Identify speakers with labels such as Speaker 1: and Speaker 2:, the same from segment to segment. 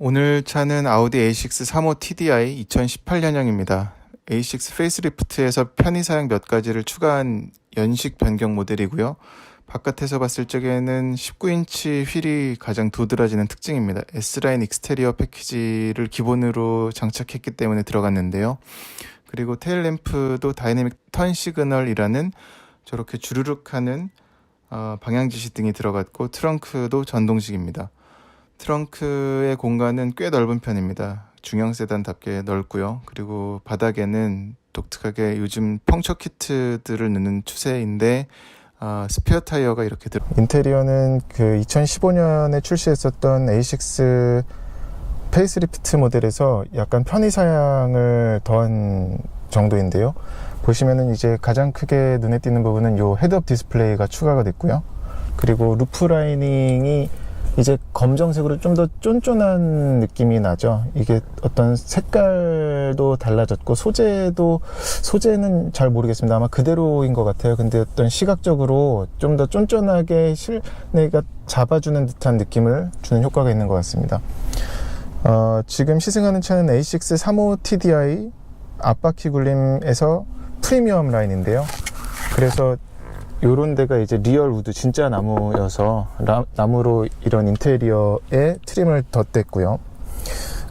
Speaker 1: 오늘 차는 아우디 A6 35 TDI 2018년형입니다. A6 페이스리프트에서 편의사양 몇 가지를 추가한 연식 변경 모델이고요. 바깥에서 봤을 적에는 19인치 휠이 가장 도드라지는 특징입니다. S라인 익스테리어 패키지를 기본으로 장착했기 때문에 들어갔는데요. 그리고 테일 램프도 다이내믹 턴 시그널이라는 저렇게 주르륵 하는 방향 지시 등이 들어갔고, 트렁크도 전동식입니다. 트렁크의 공간은 꽤 넓은 편입니다. 중형 세단답게 넓고요. 그리고 바닥에는 독특하게 요즘 펑처 키트들을 넣는 추세인데 스페어 타이어가 이렇게 인테리어는 그 2015년에 출시했었던 A6 페이스리프트 모델에서 약간 편의 사양을 더한 정도인데요. 보시면은 이제 가장 크게 눈에 띄는 부분은 요 헤드업 디스플레이가 추가가 됐고요. 그리고 루프 라이닝이 이제 검정색으로 좀 더 쫀쫀한 느낌이 나죠. 이게 어떤 색깔도 달라졌고, 소재는 잘 모르겠습니다. 아마 그대로인 것 같아요. 근데 어떤 시각적으로 좀 더 쫀쫀하게 실내가 잡아주는 듯한 느낌을 주는 효과가 있는 것 같습니다. 지금 시승하는 차는 A6 35 TDI 앞바퀴 굴림에서 프리미엄 라인인데요. 그래서 요런 데가 이제 리얼 우드, 진짜 나무여서 나무로 이런 인테리어에 트림을 덧댔고요.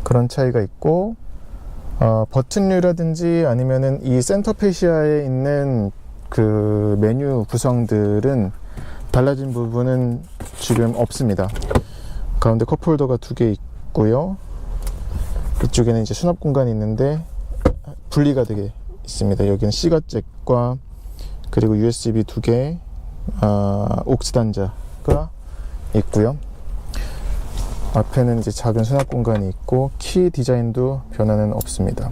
Speaker 1: 그런 차이가 있고, 버튼류라든지 아니면은 이 센터 페시아에 있는 그 메뉴 구성들은 달라진 부분은 지금 없습니다. 가운데 컵홀더가 2개 있고요. 이쪽에는 이제 수납 공간이 있는데 분리가 되게 있습니다. 여기는 C가잭과 그리고 USB 2개, 옥스 단자가 있고요. 앞에는 이제 작은 수납 공간이 있고, 키 디자인도 변화는 없습니다.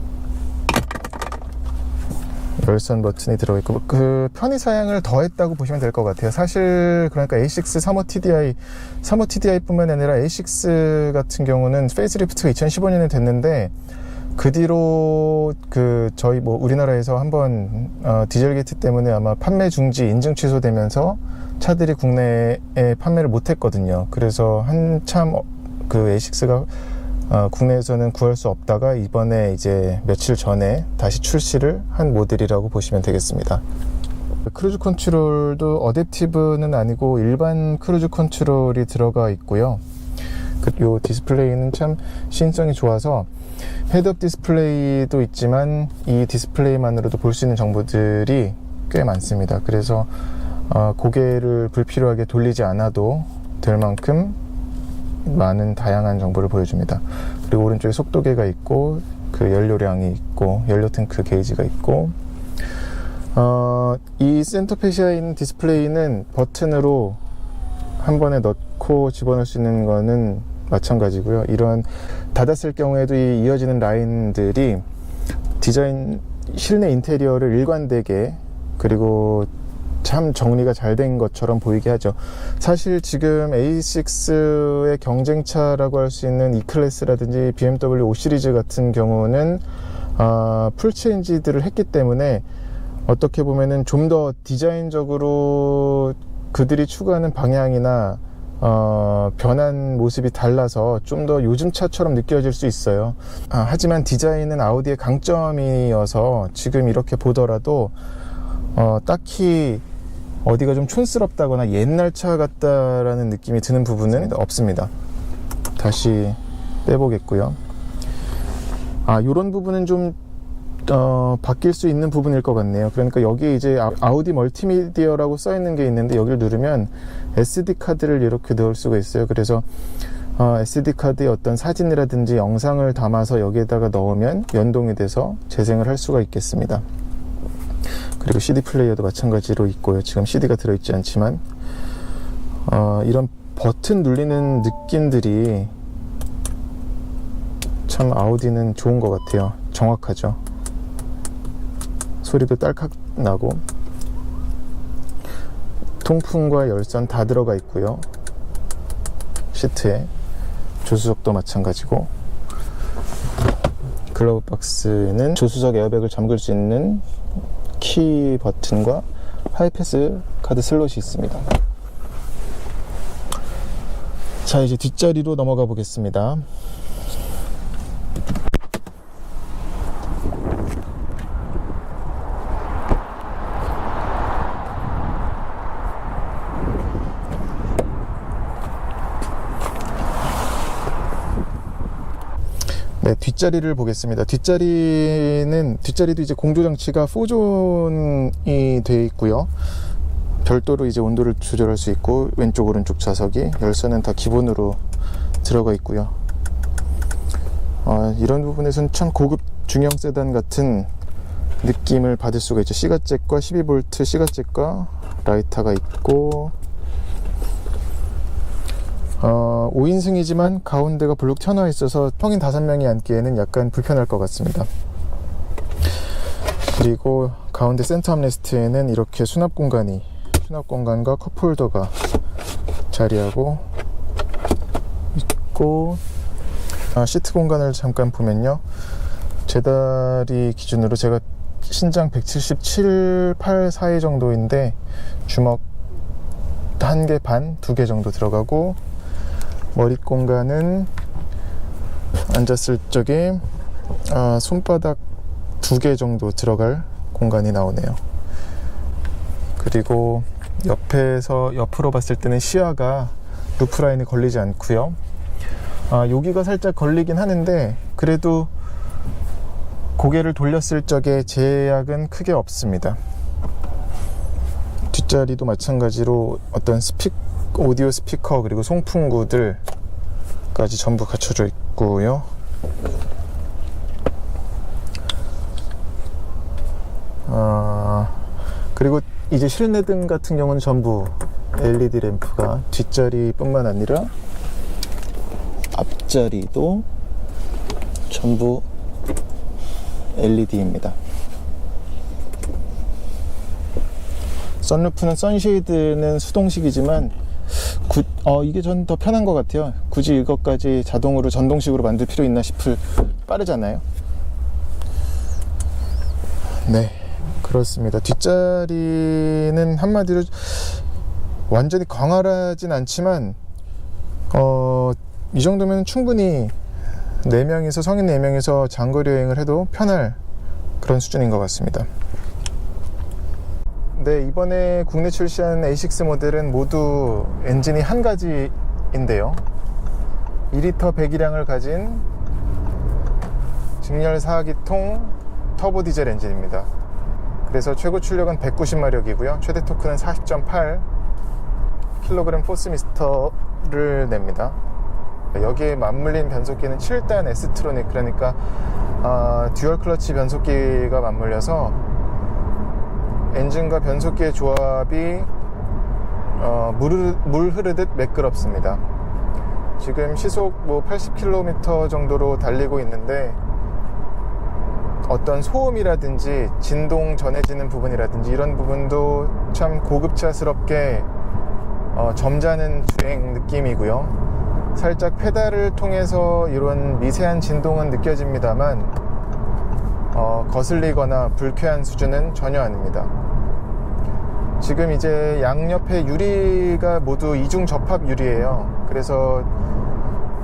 Speaker 1: 열선 버튼이 들어있고, 그 편의 사양을 더했다고 보시면 될 것 같아요. 사실 그러니까 A6 35 TDI 뿐만 아니라 A6 같은 경우는 페이스리프트가 2015년에 됐는데, 그 뒤로 저희 우리나라에서 한번 디젤 게이트 때문에 아마 판매 중지 인증 취소되면서 차들이 국내에 판매를 못했거든요. 그래서 한참 그 A6가 국내에서는 구할 수 없다가 이번에 이제 며칠 전에 다시 출시를 한 모델이라고 보시면 되겠습니다. 크루즈 컨트롤도 어댑티브는 아니고 일반 크루즈 컨트롤이 들어가 있고요. 요 디스플레이는 참 시인성이 좋아서 헤드업 디스플레이도 있지만 이 디스플레이만으로도 볼 수 있는 정보들이 꽤 많습니다. 그래서 고개를 불필요하게 돌리지 않아도 될 만큼 많은 다양한 정보를 보여줍니다. 그리고 오른쪽에 속도계가 있고, 그 연료량이 있고, 연료 탱크 게이지가 있고, 이 센터 페시아에 있는 디스플레이는 버튼으로 한 번에 넣고 집어넣을 수 있는 거는 마찬가지고요. 이런 닫았을 경우에도 이 이어지는 라인들이 실내 인테리어를 일관되게, 그리고 참 정리가 잘 된 것처럼 보이게 하죠. 사실 지금 A6의 경쟁차라고 할 수 있는 E클래스라든지 BMW 5 시리즈 같은 경우는 풀체인지들을 했기 때문에 어떻게 보면은 좀 더 디자인적으로 그들이 추구하는 방향이나 변한 모습이 달라서 좀 더 요즘 차처럼 느껴질 수 있어요. 하지만 디자인은 아우디의 강점이어서 지금 이렇게 보더라도 딱히 어디가 좀 촌스럽다거나 옛날 차 같다라는 느낌이 드는 부분은 없습니다. 다시 빼보겠고요. 요런 부분은 좀 바뀔 수 있는 부분일 것 같네요. 그러니까 여기 이제 아우디 멀티미디어라고 써 있는 게 있는데, 여기를 누르면 SD 카드를 이렇게 넣을 수가 있어요. 그래서 SD 카드에 어떤 사진이라든지 영상을 담아서 여기에다가 넣으면 연동이 돼서 재생을 할 수가 있겠습니다. 그리고 CD 플레이어도 마찬가지로 있고요. 지금 CD가 들어있지 않지만 이런 버튼 눌리는 느낌들이 참 아우디는 좋은 것 같아요. 정확하죠. 소리도 딸깍 나고, 통풍과 열선 다 들어가 있고요. 시트에 조수석도 마찬가지고, 글러브 박스는 조수석 에어백을 잠글 수 있는 키 버튼과 하이패스 카드 슬롯이 있습니다. 자, 이제 뒷자리로 넘어가 보겠습니다. 네, 뒷자리를 보겠습니다. 뒷자리도 이제 공조 장치가 4존이 되어 있고요. 별도로 이제 온도를 조절할 수 있고, 왼쪽 오른쪽 좌석이, 열선은 다 기본으로 들어가 있고요. 이런 부분에서는 참 고급 중형 세단 같은 느낌을 받을 수가 있죠. 시가잭과 12V 시가잭과 라이터가 있고, 5인승이지만 가운데가 블록 튀어나와 있어서 성인 5명이 앉기에는 약간 불편할 것 같습니다. 그리고 가운데 센터 암레스트에는 이렇게 수납 공간과 컵홀더가 자리하고 있고, 시트 공간을 잠깐 보면요, 제 다리 기준으로 제가 신장 177, 8 사이 정도인데 주먹 1개 반, 2개 정도 들어가고, 머리 공간은 앉았을 적에 손바닥 2개 정도 들어갈 공간이 나오네요. 그리고 옆으로 봤을 때는 시야가 루프라인이 걸리지 않고요. 여기가 살짝 걸리긴 하는데 그래도 고개를 돌렸을 적에 제약은 크게 없습니다. 뒷자리도 마찬가지로 어떤 오디오 스피커 그리고 송풍구들까지 전부 갖춰져 있고요. 그리고 이제 실내등 같은 경우는 전부 LED 램프가 뒷자리뿐만 아니라 앞자리도 전부 LED입니다. 선루프는 선쉐이드는 수동식이지만 이게 전 더 편한 것 같아요. 굳이 이것까지 자동으로 전동식으로 만들 필요 있나 싶을, 빠르잖아요. 네, 그렇습니다. 뒷자리는 한마디로 완전히 광활하진 않지만 이 정도면 충분히 성인 4명이서 장거리 여행을 해도 편할 그런 수준인 것 같습니다. 네, 이번에 국내 출시한 A6 모델은 모두 엔진이 한 가지인데요, 2리터 배기량을 가진 직렬 4기통 터보 디젤 엔진입니다. 그래서 최고 출력은 190마력이고요 최대 토크는 40.8 kg 포스미스터를 냅니다. 여기에 맞물린 변속기는 7단 S트로닉, 그러니까 듀얼 클러치 변속기가 맞물려서 엔진과 변속기의 조합이 물 흐르듯 매끄럽습니다. 지금 시속 80km 정도로 달리고 있는데 어떤 소음이라든지 진동 전해지는 부분이라든지 이런 부분도 참 고급차스럽게 점잖은 주행 느낌이고요. 살짝 페달을 통해서 이런 미세한 진동은 느껴집니다만 거슬리거나 불쾌한 수준은 전혀 아닙니다. 지금 이제 양옆에 유리가 모두 이중 접합 유리예요. 그래서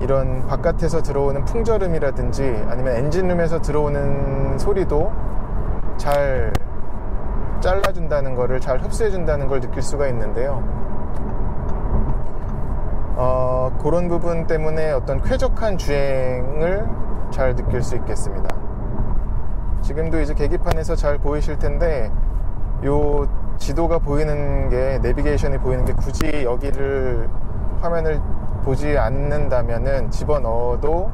Speaker 1: 이런 바깥에서 들어오는 풍절음이라든지 아니면 엔진룸에서 들어오는 소리도 잘 잘라준다는 거를, 잘 흡수해준다는 걸 느낄 수가 있는데요. 그런 부분 때문에 어떤 쾌적한 주행을 잘 느낄 수 있겠습니다. 지금도 이제 계기판에서 잘 보이실 텐데 요 지도가 보이는 게, 내비게이션이 보이는 게 굳이 여기를 화면을 보지 않는다면은 집어넣어도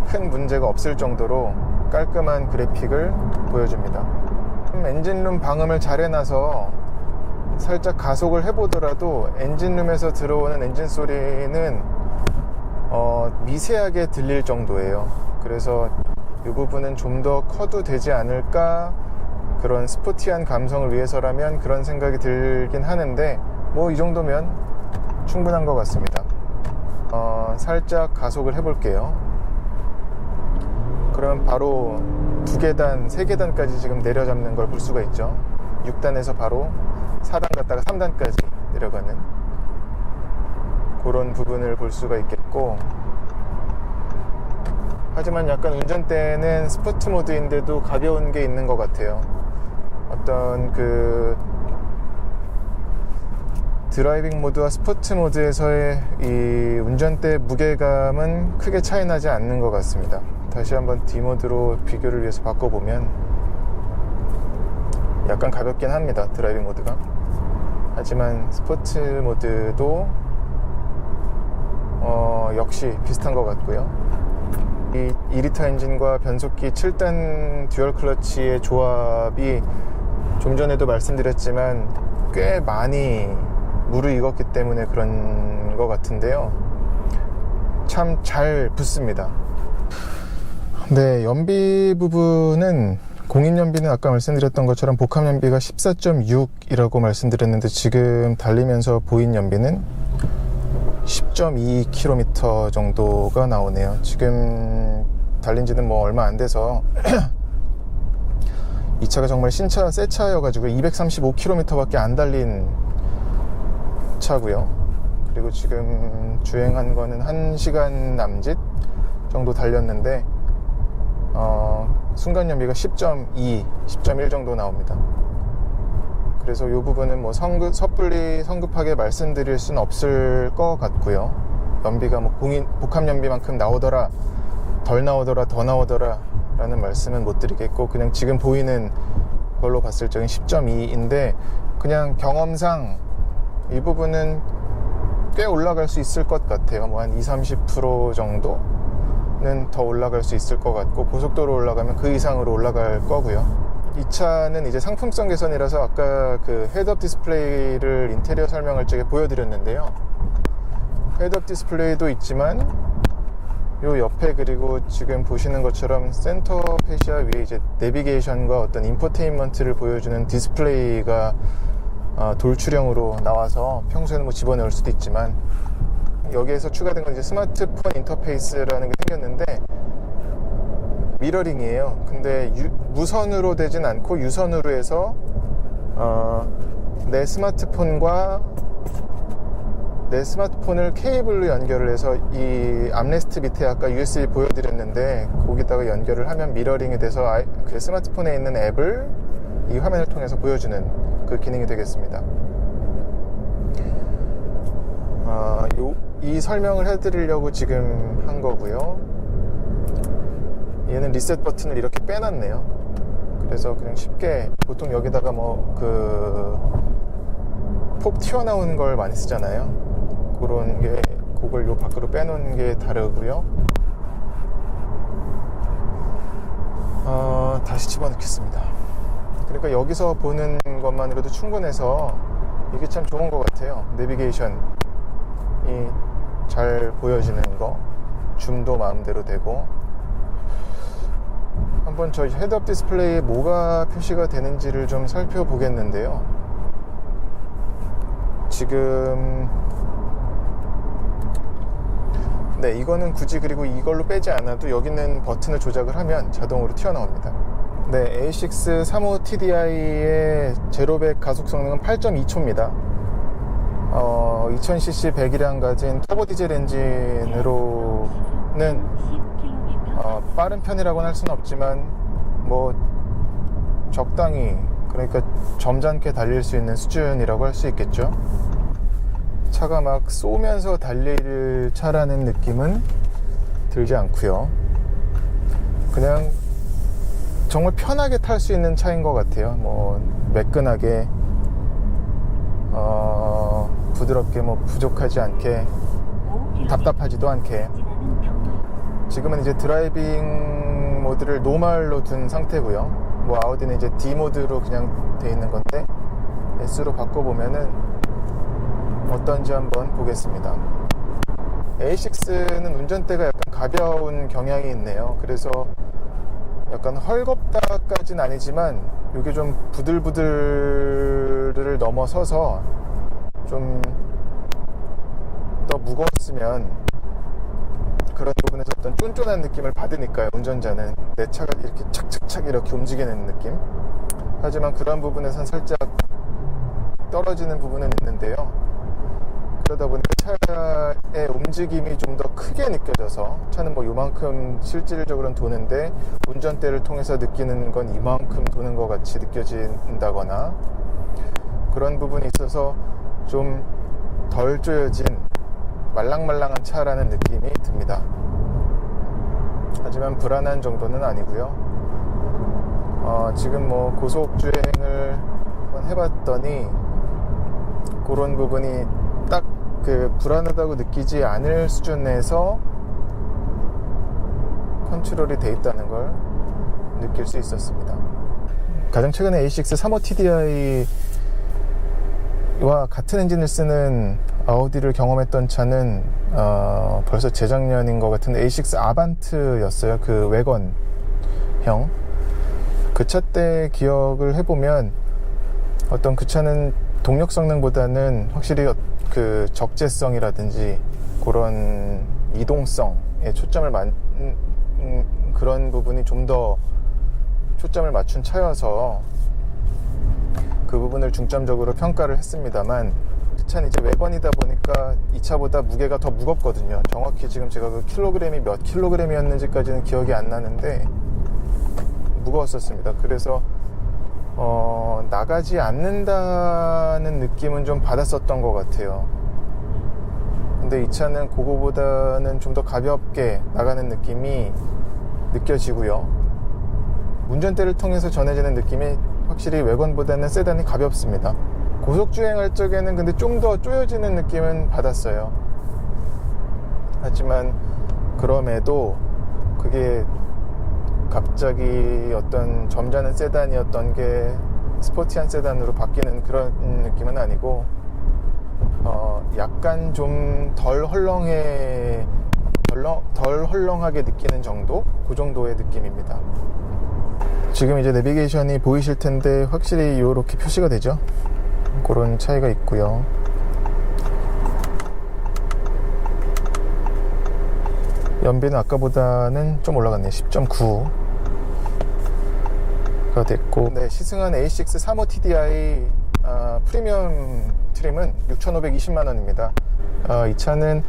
Speaker 1: 큰 문제가 없을 정도로 깔끔한 그래픽을 보여줍니다. 엔진룸 방음을 잘 해놔서 살짝 가속을 해보더라도 엔진룸에서 들어오는 엔진 소리는 미세하게 들릴 정도예요. 그래서 이 부분은 좀 더 커도 되지 않을까, 그런 스포티한 감성을 위해서라면 그런 생각이 들긴 하는데 뭐 이 정도면 충분한 것 같습니다. 살짝 가속을 해볼게요. 그러면 바로 2계단, 3계단까지 지금 내려잡는 걸 볼 수가 있죠. 6단에서 바로 4단 갔다가 3단까지 내려가는 그런 부분을 볼 수가 있겠고, 하지만 약간 운전대는 스포츠 모드인데도 가벼운 게 있는 것 같아요. 어떤 드라이빙 모드와 스포츠 모드에서의 이 운전대 무게감은 크게 차이 나지 않는 것 같습니다. 다시 한번 D 모드로 비교를 위해서 바꿔보면 약간 가볍긴 합니다, 드라이빙 모드가. 하지만 스포츠 모드도 역시 비슷한 것 같고요. 이 2리터 엔진과 변속기 7단 듀얼 클러치의 조합이 좀 전에도 말씀드렸지만 꽤 많이 무르익었기 때문에 그런 것 같은데요. 참 잘 붙습니다. 네, 연비 부분은 공인 연비는 아까 말씀드렸던 것처럼 복합 연비가 14.6이라고 말씀드렸는데 지금 달리면서 보인 연비는 10.2km 정도가 나오네요. 지금 달린 지는 뭐 얼마 안 돼서 이 차가 정말 신차 새 차여가지고 235km 밖에 안 달린 차고요. 그리고 지금 주행한 거는 1시간 남짓 정도 달렸는데 순간 연비가 10.2, 10.1 정도 나옵니다. 그래서 이 부분은 뭐 섣불리 성급하게 말씀드릴 수는 없을 것 같고요. 연비가 뭐 복합 연비만큼 나오더라, 덜 나오더라, 더 나오더라 라는 말씀은 못 드리겠고, 그냥 지금 보이는 걸로 봤을 적엔 10.2인데 그냥 경험상 이 부분은 꽤 올라갈 수 있을 것 같아요. 뭐 한 20-30% 정도는 더 올라갈 수 있을 것 같고, 고속도로 올라가면 그 이상으로 올라갈 거고요. 이 차는 이제 상품성 개선이라서 아까 그 헤드업 디스플레이를 인테리어 설명할 적에 보여드렸는데요. 헤드업 디스플레이도 있지만 요 옆에, 그리고 지금 보시는 것처럼 센터 페시아 위에 이제 내비게이션과 어떤 인포테인먼트를 보여주는 디스플레이가 돌출형으로 나와서 평소에는 뭐 집어넣을 수도 있지만, 여기에서 추가된 건 이제 스마트폰 인터페이스라는 게 생겼는데 미러링이에요. 근데 무선으로 되진 않고 유선으로 해서 내 스마트폰을 케이블로 연결을 해서 이 암레스트 밑에 아까 USB 보여드렸는데 거기다가 연결을 하면 미러링이 돼서 그 스마트폰에 있는 앱을 이 화면을 통해서 보여주는 그 기능이 되겠습니다. 이 설명을 해드리려고 지금 한 거고요. 얘는 리셋 버튼을 이렇게 빼놨네요. 그래서 그냥 쉽게, 보통 여기다가 뭐 폭 튀어나오는 걸 많이 쓰잖아요. 그런 게, 그걸 요 밖으로 빼놓은 게 다르고요. 다시 집어넣겠습니다. 그러니까 여기서 보는 것만으로도 충분해서 이게 참 좋은 것 같아요. 내비게이션이 잘 보여지는 거, 줌도 마음대로 되고. 한번 저희 헤드업 디스플레이에 뭐가 표시가 되는지를 좀 살펴보겠는데요. 지금 네, 이거는 굳이 그리고 이걸로 빼지 않아도 여기 있는 버튼을 조작을 하면 자동으로 튀어나옵니다. 네, A6 35TDI의 제로백 가속 성능은 8.2초입니다. 2000cc 배기량 가진 터보 디젤 엔진으로는 빠른 편이라고는 할 수는 없지만 뭐 적당히, 그러니까 점잖게 달릴 수 있는 수준이라고 할 수 있겠죠. 차가 막 쏘면서 달릴 차라는 느낌은 들지 않고요. 그냥 정말 편하게 탈 수 있는 차인 것 같아요. 뭐 매끈하게 부드럽게, 뭐 부족하지 않게, 답답하지도 않게. 지금은 이제 드라이빙 모드를 노멀로 둔 상태고요. 뭐 아우디는 이제 D 모드로 그냥 돼 있는 건데 S로 바꿔보면은 어떤지 한번 보겠습니다. A6는 운전대가 약간 가벼운 경향이 있네요. 그래서 약간 헐겁다까진 아니지만 이게 좀 부들부들을 넘어서서 좀 더 무거웠으면 그런 부분에서 어떤 쫀쫀한 느낌을 받으니까요. 운전자는 내 차가 이렇게 착착착 이렇게 움직이는 느낌. 하지만 그런 부분에선 살짝 떨어지는 부분은 있는데요. 그러다 보니까 차의 움직임이 좀 더 크게 느껴져서, 차는 뭐 요만큼 실질적으로는 도는데 운전대를 통해서 느끼는 건 이만큼 도는 것 같이 느껴진다거나 그런 부분이 있어서 좀 덜 조여진 말랑말랑한 차라는 느낌이 듭니다. 하지만 불안한 정도는 아니고요. 지금 뭐 고속주행을 한번 해봤더니 그런 부분이 딱 그 불안하다고 느끼지 않을 수준에서 컨트롤이 돼 있다는 걸 느낄 수 있었습니다. 가장 최근에 A6 35 TDI와 같은 엔진을 쓰는 아우디를 경험했던 차는 벌써 재작년인 것 같은데 A6 아반트였어요. 그 외건형. 그 차 때 기억을 해보면 어떤 그 차는 동력 성능보다는 확실히 그 적재성이라든지 그런 이동성에 초점을 그런 부분이 좀 더 초점을 맞춘 차여서 그 부분을 중점적으로 평가를 했습니다만, 그 차는 이제 외건이다 보니까 이 차보다 무게가 더 무겁거든요. 정확히 지금 제가 그 킬로그램이 몇 킬로그램이었는지까지는 기억이 안 나는데 무거웠었습니다. 그래서 나가지 않는다는 느낌은 좀 받았었던 것 같아요. 근데 이 차는 그거보다는 좀 더 가볍게 나가는 느낌이 느껴지고요. 운전대를 통해서 전해지는 느낌이 확실히 외건보다는 세단이 가볍습니다. 고속주행할 적에는 근데 좀 더 조여지는 느낌은 받았어요. 하지만 그럼에도 그게 갑자기 어떤 점잖은 세단이었던 게 스포티한 세단으로 바뀌는 그런 느낌은 아니고 약간 좀 덜 헐렁하게 느끼는 정도? 그 정도의 느낌입니다. 지금 이제 내비게이션이 보이실 텐데 확실히 이렇게 표시가 되죠. 그런 차이가 있고요. 연비는 아까보다는 좀 올라갔네요. 10.9가 됐고, 네, 시승한 A6 35 TDI 프리미엄 트림은 6,520만원입니다. 이 차는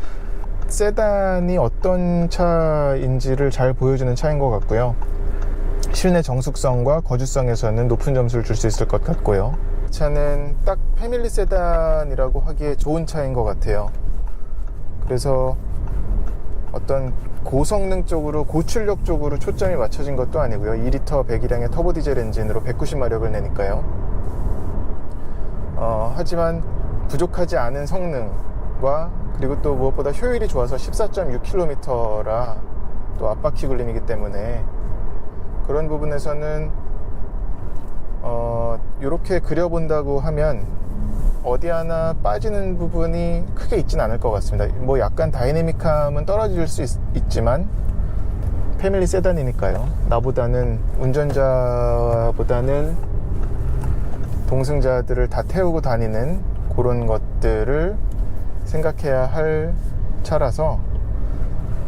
Speaker 1: 세단이 어떤 차인지를 잘 보여주는 차인 것 같고요. 실내 정숙성과 거주성에서는 높은 점수를 줄 수 있을 것 같고요. 이 차는 딱 패밀리 세단이라고 하기에 좋은 차인 것 같아요. 그래서 어떤 고성능 쪽으로, 고출력 쪽으로 초점이 맞춰진 것도 아니고요. 2리터 배기량의 터보 디젤 엔진으로 190마력을 내니까요. 하지만 부족하지 않은 성능과, 그리고 또 무엇보다 효율이 좋아서 14.6km라 또 앞바퀴 굴림이기 때문에 그런 부분에서는 이렇게 그려본다고 하면 어디 하나 빠지는 부분이 크게 있진 않을 것 같습니다. 뭐 약간 다이내믹함은 떨어질 수 있지만 패밀리 세단이니까요. 나보다는, 운전자보다는 동승자들을 다 태우고 다니는 그런 것들을 생각해야 할 차라서,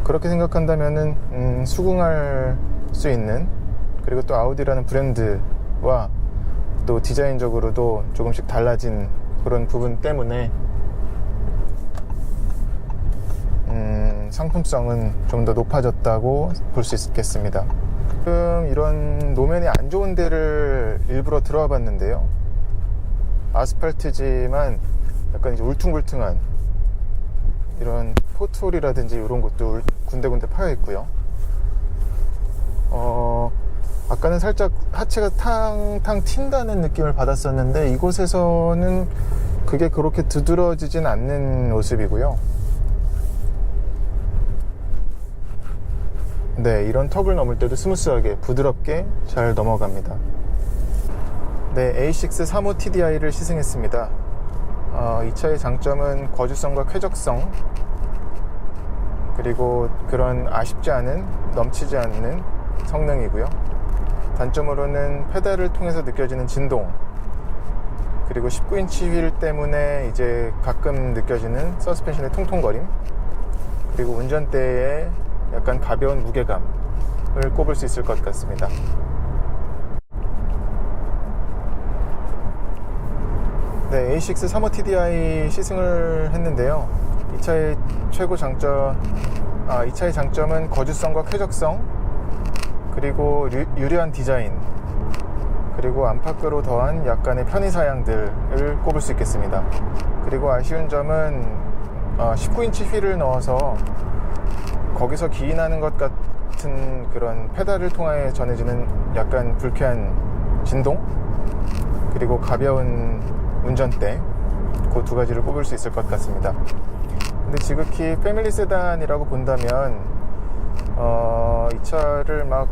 Speaker 1: 그렇게 생각한다면은 수긍할 수 있는, 그리고 또 아우디라는 브랜드와 또 디자인적으로도 조금씩 달라진 그런 부분 때문에 상품성은 좀 더 높아졌다고 볼 수 있겠습니다. 지금 이런 노면이 안 좋은 데를 일부러 들어와 봤는데요. 아스팔트지만 약간 이제 울퉁불퉁한 이런 포트홀이라든지 이런 것도 군데군데 파여 있고요. 아까는 살짝 하체가 탕탕 튄다는 느낌을 받았었는데 이곳에서는 그게 그렇게 두드러지진 않는 모습이고요. 네, 이런 턱을 넘을 때도 스무스하게 부드럽게 잘 넘어갑니다. 네, A6 35 TDI를 시승했습니다. 이 차의 장점은 거주성과 쾌적성, 그리고 그런 아쉽지 않은, 넘치지 않는 성능이고요. 단점으로는 페달을 통해서 느껴지는 진동, 그리고 19인치 휠 때문에 이제 가끔 느껴지는 서스펜션의 통통거림, 그리고 운전대에 약간 가벼운 무게감을 꼽을 수 있을 것 같습니다. 네, A6 35 TDI 시승을 했는데요. 이 차의 이 차의 장점은 거주성과 쾌적성, 그리고 유려한 디자인, 그리고 안팎으로 더한 약간의 편의사양들을 꼽을 수 있겠습니다. 그리고 아쉬운 점은 19인치 휠을 넣어서 거기서 기인하는 것 같은 그런 페달을 통하여 전해지는 약간 불쾌한 진동, 그리고 가벼운 운전대, 그 두 가지를 꼽을 수 있을 것 같습니다. 근데 지극히 패밀리 세단이라고 본다면 이 차를 막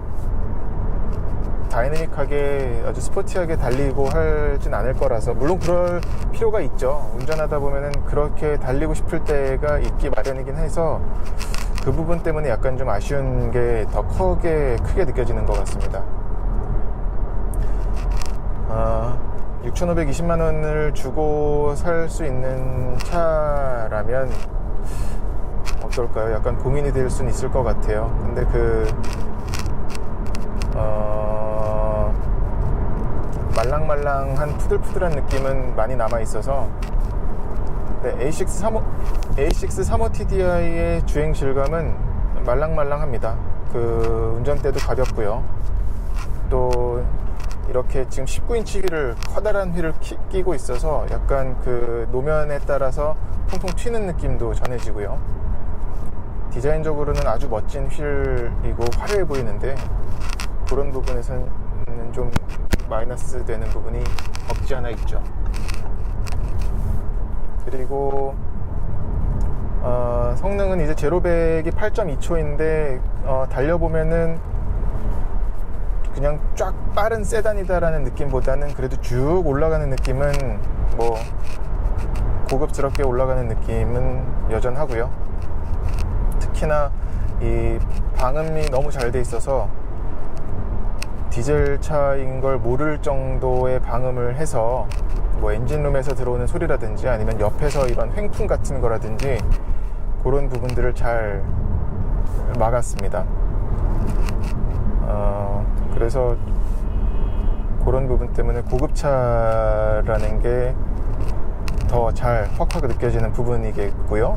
Speaker 1: 다이내믹하게 아주 스포티하게 달리고 하진 않을 거라서, 물론 그럴 필요가 있죠. 운전하다 보면은 그렇게 달리고 싶을 때가 있기 마련이긴 해서 그 부분 때문에 약간 좀 아쉬운 게 더 크게 느껴지는 것 같습니다. 6,520만 원을 주고 살 수 있는 차라면 어떨까요? 약간 고민이 될 수는 있을 것 같아요. 근데 말랑말랑한 푸들푸들한 느낌은 많이 남아있어서, 네, A6 35 TDI의 주행 질감은 말랑말랑합니다. 그 운전대도 가볍고요. 또 이렇게 지금 19인치 휠을, 커다란 휠을 끼고 있어서 약간 그 노면에 따라서 통통 튀는 느낌도 전해지고요. 디자인적으로는 아주 멋진 휠이고 화려해 보이는데, 그런 부분에서는 좀 마이너스 되는 부분이 없지 않아 있죠. 그리고 성능은 이제 제로백이 8.2초인데 달려보면은 그냥 쫙 빠른 세단이다라는 느낌보다는 그래도 쭉 올라가는 느낌은, 뭐 고급스럽게 올라가는 느낌은 여전하고요. 특히나 이 방음이 너무 잘 돼 있어서 디젤 차인 걸 모를 정도의 방음을 해서, 뭐 엔진룸에서 들어오는 소리라든지 아니면 옆에서 이런 횡풍 같은 거라든지 그런 부분들을 잘 막았습니다. 그래서 그런 부분 때문에 고급차라는 게 더 잘 확 느껴지는 부분이겠고요.